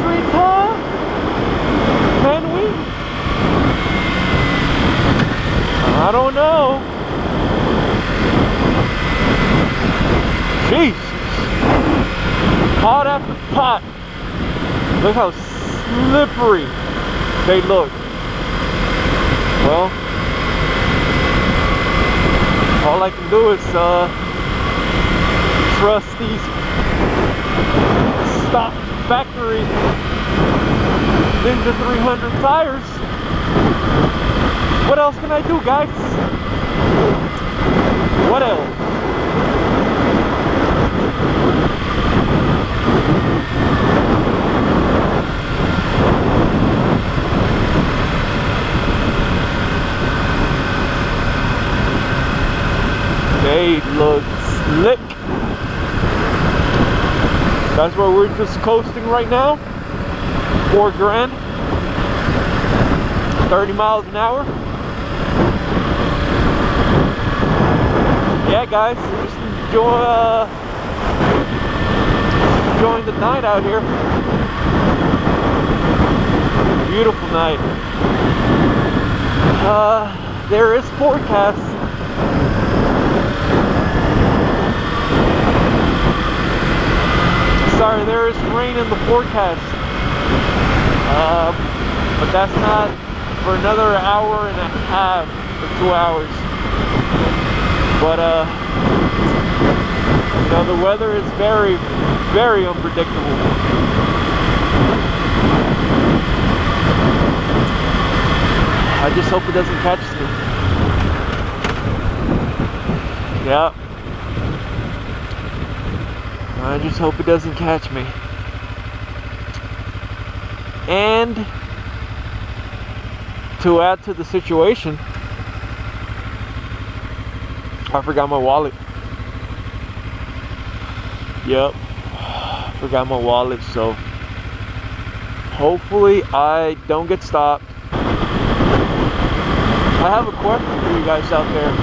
streets, huh? Can we? I don't know. Jesus. Hot after pot. Look how slippery they look. Well, all I can do is trust these stock factory Ninja 300 tires. What else can I do, guys? What else? They look slick. That's where we're just coasting right now. 4 grand. 30 miles an hour. Yeah, guys, just enjoying the night out here. Beautiful night. There is forecast. Sorry, there is rain in the forecast. But that's not for another hour and a half or 2 hours. But you know, the weather is very, very unpredictable. I just hope it doesn't catch me. Yeah. I just hope it doesn't catch me. And to add to the situation, I forgot my wallet. Yep, forgot my wallet, so hopefully I don't get stopped. I have a question for you guys out there.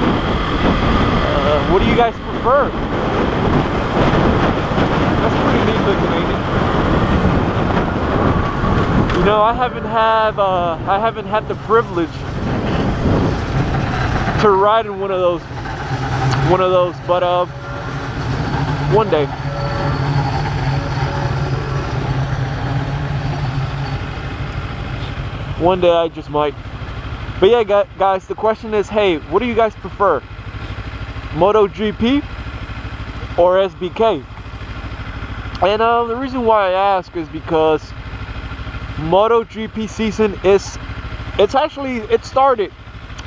What do you guys prefer? That's pretty neat looking, ain't it? You know, I haven't had the privilege to ride in one of those, but one day. One day I just might. But yeah, guys, the question is, hey, what do you guys prefer? MotoGP or SBK? And the reason why I ask is because MotoGP season it started.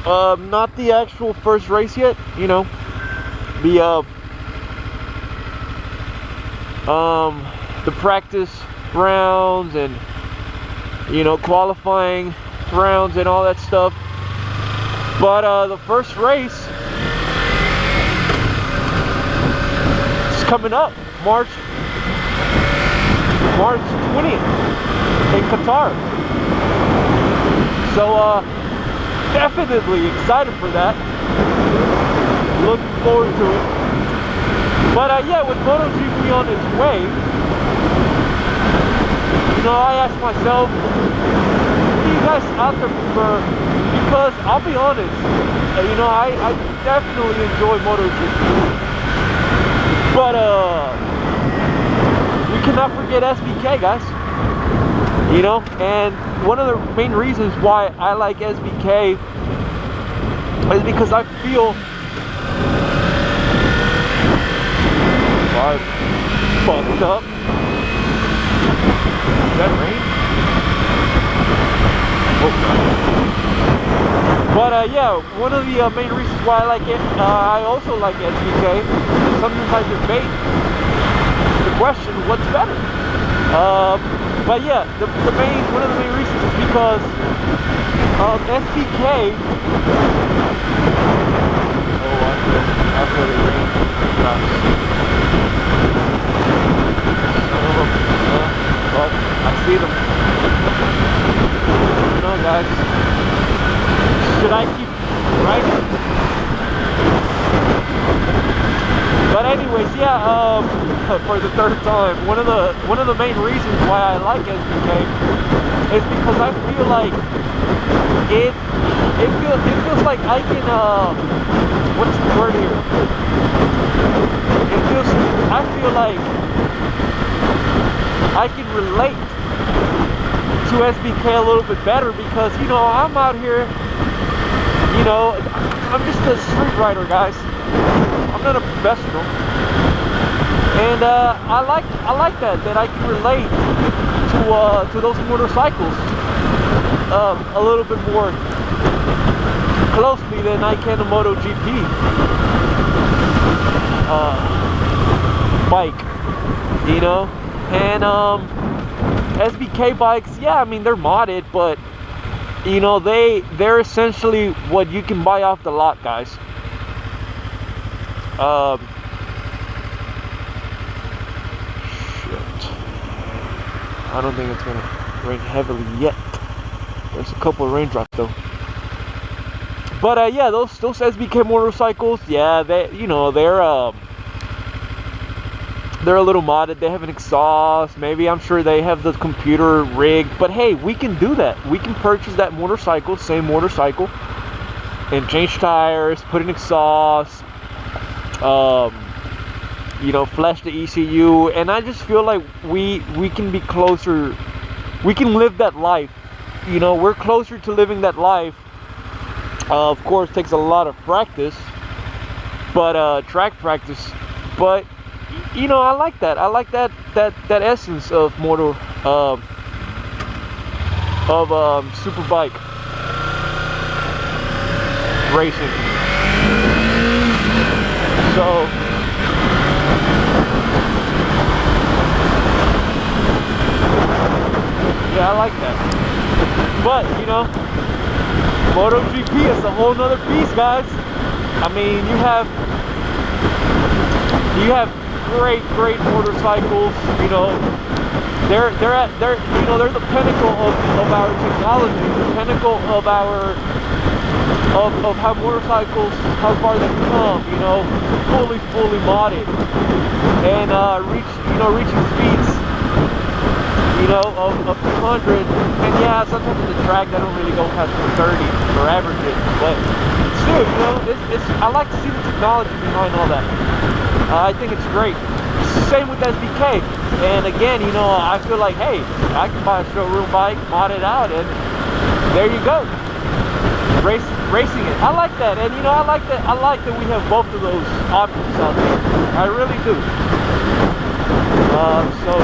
Not the actual first race yet, you know. The practice rounds and, you know, qualifying rounds and all that stuff. But the first race is coming up March 20th in Qatar. So definitely excited for that. Looking forward to it. But yeah, with MotoGP on its way, you know, I asked myself, what do you guys out there prefer? Because I'll be honest, you know, I definitely enjoy MotoGP. But we cannot forget SBK, guys. You know, and one of the main reasons why I like SBK is because I feel I fucked up. Is that rain? Oh, but yeah, one of the main reasons why I like it, I also like SBK. Sometimes I debate the question, what's better? But yeah, one of the main reasons is because SBK. Oh, I feel the rain. But I see them. You know, guys. Should I keep riding? But anyways, yeah, for the third time, one of the main reasons why I like SBK is because I feel like it feels like I can what's the word here? I feel like I can relate to SBK a little bit better because, you know, I'm out here, you know, I'm just a street rider, guys. I'm not a professional, and I like that I can relate to those motorcycles a little bit more closely than I can a MotoGP bike, you know. And SBK bikes, yeah, I mean, they're modded, but you know, they're essentially what you can buy off the lot, guys. Shit. I don't think it's gonna rain heavily yet. There's a couple of raindrops though. But yeah, those SBK motorcycles, yeah, you know, they're a little modded. They have an exhaust. Maybe, I'm sure they have the computer rig. But hey, we can do that. We can purchase that motorcycle, same motorcycle, and change tires, put an exhaust, you know, flash the ECU. And I just feel like we can be closer. We can live that life. You know, we're closer to living that life. Of course, it takes a lot of practice, but track practice. But you know, I like that. I like that essence of super bike racing. So yeah, I like that. But you know, MotoGP is a whole nother beast, guys. I mean, you have great motorcycles. You know, they're the pinnacle of our technology, the pinnacle of how motorcycles, how far they've come. You know, fully modded, and reaching speeds, you know, of 200. And yeah, sometimes in the track they don't really go past 30 or averages, but still, you know, I like to see the technology behind all that. I think it's great. Same with SBK. And again, you know, I feel like, hey, I can buy a showroom bike, mod it out, and there you go. Racing it. I like that. And you know, I like that we have both of those options out there. I really do. So